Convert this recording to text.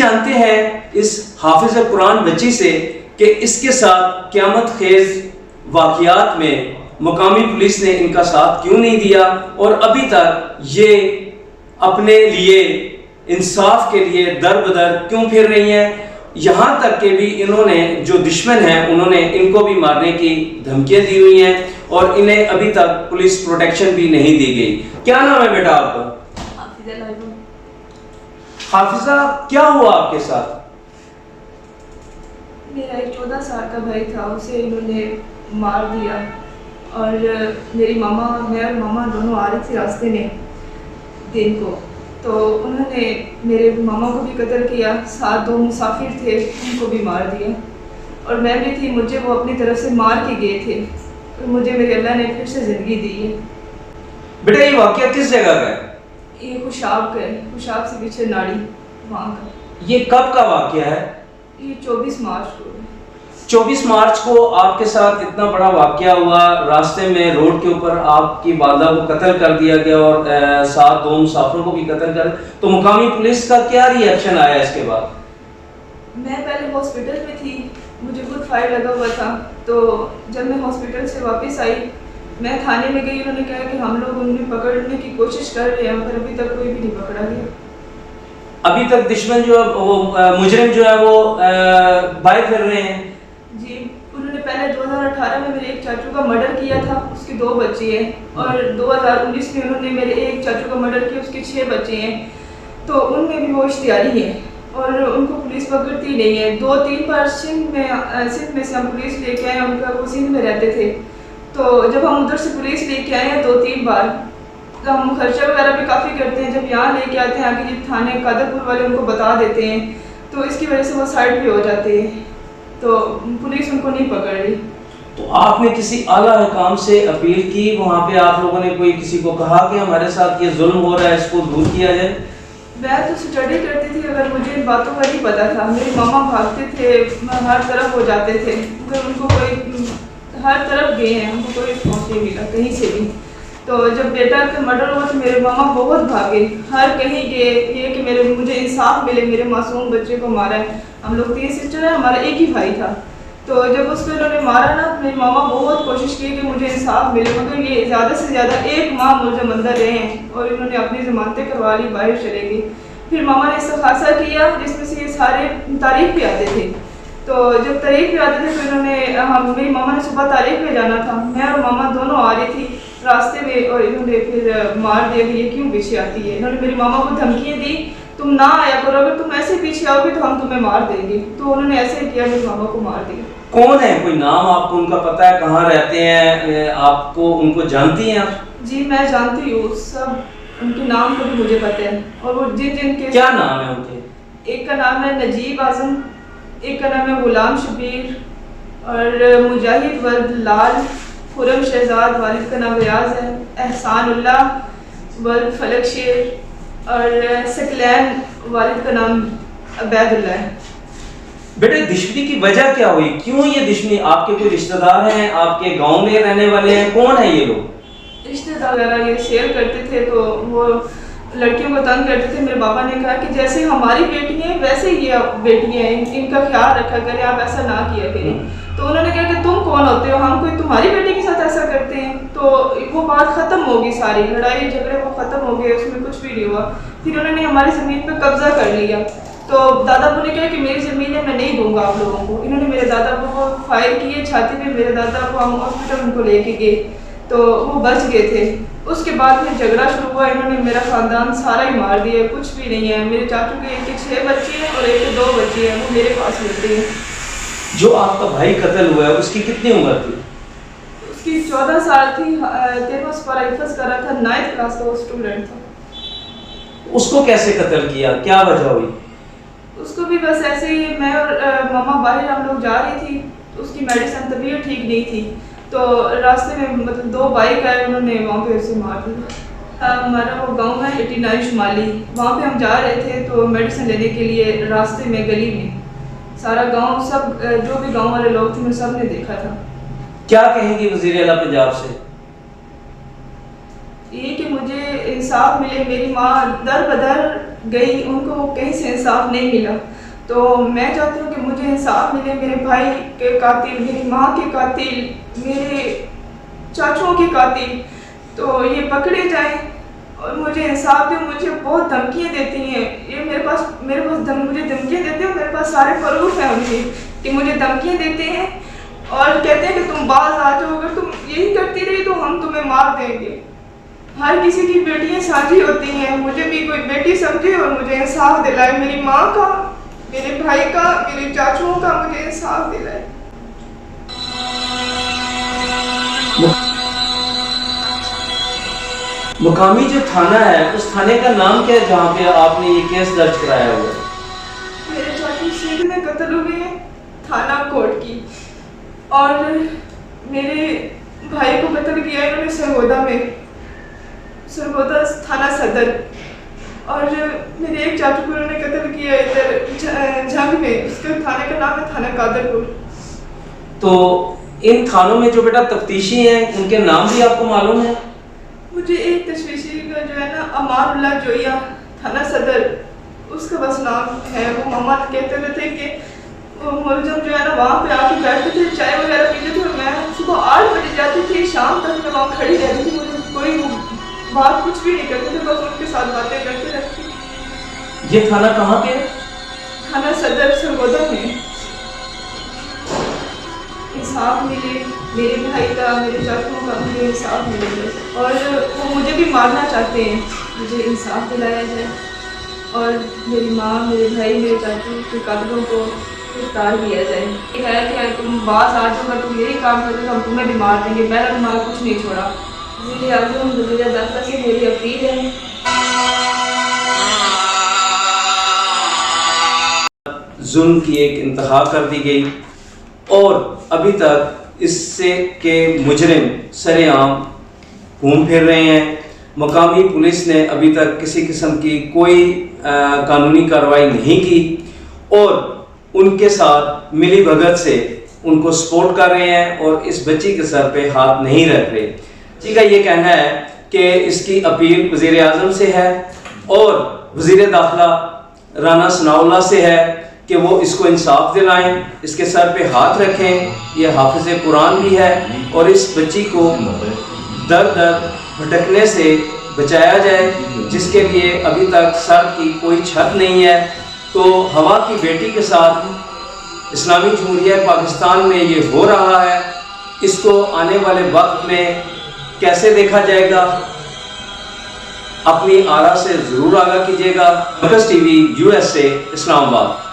जानते हैं इस हाफिज कुरान बच्ची से कि इसके साथ क़यामत खेज वाक़ियात में मुकामी पुलिस ने इनका साथ क्यों नहीं दिया और अभी तक ये अपने लिए इंसाफ के लिए दर बदर क्यों फिर रही हैं। यहाँ तक के भी इन्होंने जो दुश्मन हैं उन्होंने इनको भी मारने की धमकियाँ दी हुई हैं और इन्हें अभी तक पुलिस प्रोटेक्शन भी नहीं दी गई। क्या नाम है बेटा आपका? हाफिजा, क्या हुआ आपके साथ? मेरा एक 14 साल का भाई था, उसे इन्होंने मार दिया और मेरी मामा, मैं और मामा दोनों आ रहे थे रास्ते में दिन को, तो उन्होंने मेरे मामा को भी कत्ल किया, साथ 2 मुसाफिर थे उनको भी मार दिया और मैं भी थी, मुझे वो अपनी तरफ से मार के गए थे और मुझे मेरे अल्लाह ने फिर से ज़िंदगी दी है। बेटा ये वाक़या किस जगह का है? ये खुशाब का है, खुशाब से पीछे नाड़ी वहाँ का। ये कब का वाक़या है? ये 24 मार्च को। 24 मार्च को आपके साथ इतना बड़ा वाक़या हुआ, रास्ते में रोड के ऊपर आपकी वालदा को कत्ल कर दिया गया और साथ 2 मुसाफिरों को भी कत्ल कर, तो मुकामी पुलिस का क्या रिएक्शन आया इसके बाद? मैं पहले हॉस्पिटल में थी, मुझे खुद फायर लगा हुआ था, तो जब मैं हॉस्पिटल से वापस आई मैं थाने में गई, उन्होंने कहा कि हम लोग उन्हें पकड़ने की कोशिश कर रहे हैं पर अभी तक कोई भी नहीं पकड़ा गया। अभी तक दुश्मन जो है वो मुजरिम जो है वो बाहर फिर रहे हैं? जी, उन्होंने पहले 2018 में मेरे एक चाचू का मर्डर किया था, उसके 2 बच्चे हैं और 2019 में उन्होंने मेरे एक चाचू का मर्डर किया, उसके 6 बच्चे हैं, तो उनमें भी वो इश्तिहारी है और उनको पुलिस पकड़ती नहीं है। 2-3 बार सिंध में से हम पुलिस लेके आए, उनका वो सिंध में रहते थे, तो जब हम उधर से पुलिस लेके आए हैं 2-3 बार, तो हम खर्चा वगैरह भी काफ़ी करते हैं, जब यहाँ लेके आते हैं आगे ये थाने कादरपुर वाले उनको बता देते हैं, तो इसकी वजह से वो साइड पे हो जाते हैं, तो पुलिस उनको नहीं पकड़ रही। तो आपने किसी आला हुकाम से अपील की, वहाँ पे आप लोगों ने कोई किसी को कहा कि हमारे साथ ये जुल्म हो रहा है, इसको दूर किया जाए? मैं तो स्टडी करती थी, अगर मुझे इन बातों का नहीं पता था, मेरे मामा भागते थे, हर तरफ हो जाते थे, मगर उनको कोई हर तरफ गए हैं, उनको कोई रिस्पॉन्स नहीं मिला कहीं से भी। तो जब बेटा का मर्डर हुआ तो मेरे मामा बहुत भागे, हर कहीं गए ये कि मुझे इंसाफ मिले, मेरे मासूम बच्चे को मारा है। हम लोग 3 सिस्टर हैं, हमारा एक ही भाई था, तो जब उसको इन्होंने मारा ना, मेरी मामा बहुत कोशिश की कि मुझे इंसाफ मिले, मगर ये ज़्यादा से ज़्यादा 1 माह मुलज़म अंदर रहे हैं और इन्होंने अपनी ज़मानतें करवा ली, बाहर चले गई। फिर मामा ने इस्तिग़ासा किया जिसमें से ये सारे तारीख पे आते थे, तो जब तारीख पे आते थे तो इन्होंने मेरी मामा ने सुबह तारीख पे जाना था, मैं और मामा दोनों आ रही थी रास्ते में और इन्होंने फिर मार दिया कि ये क्यों पीछे आती है। इन्होंने मेरी मामा को धमकियाँ दी, तुम ना आया करो, अगर तुम ऐसे पीछे आओगे तो हम तुम्हें मार देंगे, तो उन्होंने ऐसे किया, मेरी मामा को मार दिया। कौन है, कोई नाम आपको उनका पता है, कहाँ रहते हैं, आपको उनको जानती हैं आप? जी मैं जानती हूँ, सब उनके नाम को भी मुझे पता है और वो जिनके क्या नाम है उनके? एक का नाम है नजीब आजम, एक का नाम है गुलाम शबीर और मुजाहिद वल्द लाल, खुरम शहजाद वालिद का नाम रियाज है, एहसानुल्लाह वल्द फलक शेर और सकलैन वालिद का नाम अबैदुल्लाह है। बेटे दुश्मनी की वजह क्या हुई, क्यों ये दुश्मनी? आपके कोई रिश्तेदार हैं, आपके गांव में रहने वाले हैं, कौन है ये लोग? रिश्तेदार वगैरह ये शेयर करते थे, तो वो लड़कियों को तंग करते थे। मेरे पापा ने कहा कि जैसे हमारी बेटी हैं वैसे ये बेटी हैं, इनका ख्याल रखा करें, आप ऐसा ना किया करें। तो उन्होंने कहा कि तुम कौन होते हो, हम कोई तुम्हारी बेटी के साथ ऐसा करते हैं? तो वो बात ख़त्म होगी, सारी लड़ाई झगड़े वो ख़त्म हो गए, उसमें कुछ भी नहीं हुआ। फिर उन्होंने हमारी ज़मीन पर कब्जा कर लिया, तो दादाबू ने कहा कि मेरी ज़मीन है, मैं नहीं दूंगा आप लोगों को। इन्होंने मेरे दादाबू को फायर किए छाती पे, मेरे दादाबू हम हॉस्पिटल उनको लेके गए तो वो बच गए थे। उसके बाद फिर झगड़ा शुरू हुआ, इन्होंने मेरा ख़ानदान सारा ही मार दिया, कुछ भी नहीं है। मेरे चाचू के एक के 6 बच्चे हैं और एक के 2 बच्चे हैं, वो मेरे पास रहते हैं। जो आपका भाई कत्ल हुआ है उसकी कितनी उम्र थी? उसकी 14 साल थी, 13 पारा हिफ्ज़ कर रहा था, 9th क्लास का वो स्टूडेंट था। उसको कैसे कत्ल किया, क्या वजह हुई? उसको भी बस ऐसे ही, मैं और मामा बाहर हम लोग जा रही थी, उसकी मेडिसिन तबीयत ठीक नहीं थी, तो रास्ते में मतलब 2 बाइक आए, उन्होंने वहाँ पे उसे मार दिया। हमारा वो गांव है 89 शुमाली, वहाँ पे हम जा रहे थे तो मेडिसिन लेने के लिए, रास्ते में गली में सारा गांव, सब जो भी गांव वाले लोग थे उन्हें सब ने देखा था। क्या कहेंगी वज़ीर आला पंजाब से? ये कि मुझे इंसाफ मिले, मेरी माँ दर बदर गई, उनको कहीं से इंसाफ नहीं मिला। तो मैं चाहती हूँ कि मुझे इंसाफ मिले, मेरे भाई के कातिल, मेरी माँ के कातिल, मेरे चाचुओं के कातिल, तो ये पकड़े जाएं और मुझे इंसाफ दे। मुझे बहुत धमकियाँ देती हैं ये, मुझे धमकियाँ देते हैं, मेरे पास सारे प्रूफ हैं उनके कि मुझे धमकियाँ देते हैं और कहते हैं कि तुम बाज आ जाओ, अगर तुम यही करती रही तो हम तुम्हें मार देंगे। हर किसी की बेटियाँ साझी होती हैं, मुझे भी कोई बेटी समझे और मुझे इंसाफ दिलाए, मेरी माँ का, मेरे भाई का, मेरे चाचुओं का मुझे इंसाफ दिलाए। मुकामी जो थाना है उस थाने का नाम क्या है जहाँ पे आपने ये केस दर्ज कराया हुआ है? मेरे चाचू सिंह में कत्ल हुए हैं, थाना कोट की, और मेरे भाई को कत्ल किया इन्होंने सरगोदा में, सरगोदा थाना सदर, और मेरे एक चाचू को उन्होंने कत्ल किया इधर झंग में, उसके थाने का नाम है थाना कादरपुर। तो इन थानों में जो बेटा तफ्तीशी हैं उनके नाम भी आपको मालूम है? मुझे एक तशवीशी का जो है ना अमानुल्लाह जोया, थाना सदर, उसका बस नाम है। वो मामा कहते रहते कि वो मुलजम जो है ना वहाँ पे आके बैठते थे, चाय वगैरह पीते थे, और मैं सुबह 8 बजे जाती थी, शाम तक मैं वहाँ खड़ी रहती थी, मुझे कोई बात कुछ भी नहीं करते थे, बस उनके साथ बातें करते रहती। ये थाना कहाँ पे है? थाना सदर सरगोदा में। इंसाफ मिले मेरे भाई का, मेरे चाचुओं का, मुझे इंसाफ मिले, और वो मुझे भी मारना चाहते हैं, मुझे इंसाफ दिलाया जाए और मेरी माँ, मेरे भाई, मेरे चाचू के कातिलों को गिरफ्तार किया जाए। ये है कि तुम बाज आ जाओ, तुम यही काम करते तो हम तुम्हें भी मार देंगे, मैंने तुम्हारा कुछ नहीं छोड़ा। वज़ीर-ए-आज़म वज़ीर दाखिला से मेरी अपील है। जुल्म की एक इंतहा कर दी गई और अभी तक इससे के मुजरिम सरेआम घूम फिर रहे हैं। मकामी पुलिस ने अभी तक किसी किस्म की कोई कानूनी कार्रवाई नहीं की और उनके साथ मिली भगत से उनको सपोर्ट कर रहे हैं और इस बच्ची के सर पे हाथ नहीं रख रहे। जी का ये कहना है कि इसकी अपील वज़ीर आज़म से है और वज़ीर दाखिला राना सनाउल्लाह से है कि वो इसको इंसाफ दिलाएं, इसके सर पे हाथ रखें। ये हाफिज़ कुरान भी है और इस बच्ची को दर दर भटकने से बचाया जाए, जिसके लिए अभी तक सर की कोई छत नहीं है। तो हवा की बेटी के साथ इस्लामी जमहूरिया पाकिस्तान में ये हो रहा है, इसको आने वाले वक्त में कैसे देखा जाएगा, अपनी आरा से ज़रूर आगाह कीजिएगा। मरकज़ टीवी USA इस्लामाबाद।